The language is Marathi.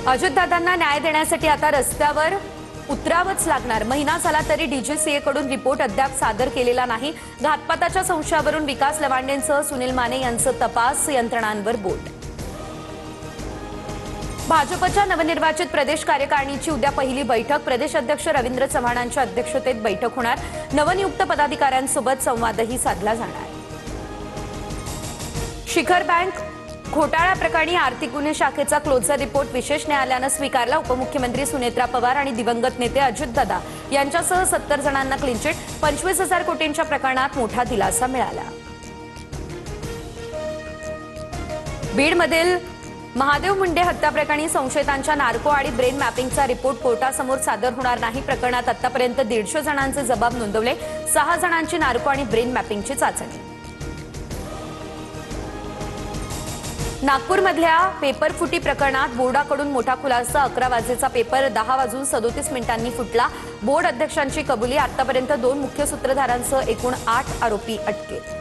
अजितदादांना न्याय देण्यासाठी आता रस्त्यावर उतरावंच लागणार। महिना झाला तरी डीजीसीए कडून रिपोर्ट अद्याप सादर केलेला नाही। घातपाताच्या संशयावरून विकास लवांडेंसह सुनील माने यांचं तपास यंत्रणांवर बोट। भाजपच्या नवनिर्वाचित प्रदेश कार्यकारिणीची उद्या पहिली बैठक। प्रदेश अध्यक्ष रवींद्र चव्हाणांच्या अध्यक्षतेत बैठक होणार। नवनियुक्त पदाधिकाऱ्यांसोबत संवादही साधला जाणार। शिखर बँक घोटाळा प्रकरणी आर्थिक गुन्हे शाखेचा क्लोजर रिपोर्ट विशेष न्यायालयानं स्वीकारला। उपमुख्यमंत्री सुनेत्रा पवार आणि दिवंगत नेते अजितदादा यांच्यासह 70 जणांना क्लीन चिट। 25,000 कोटींच्या प्रकरणात मोठा दिलासा मिळाला। बीडमधील महादेव मुंडे हत्या प्रकरणी संशयितांच्या नार्को आणि ब्रेन मॅपिंगचा रिपोर्ट कोर्टासमोर सादर होणार नाही। प्रकरणात आतापर्यंत 150 जणांचे जबाब नोंदवले। 6 जणांची नार्को आणि ब्रेन मॅपिंगची चाचणी। नागपूरमधल्या पेपर फुटी प्रकरणात बोर्डाकडून मोठा खुलासा। 11 वाजेचा पेपर 10:37 फुटला। बोर्ड अध्यक्षांची कबुली। आतापर्यंत 2 मुख्य सूत्रधारांसह एकूण 8 आरोपी अटकेत।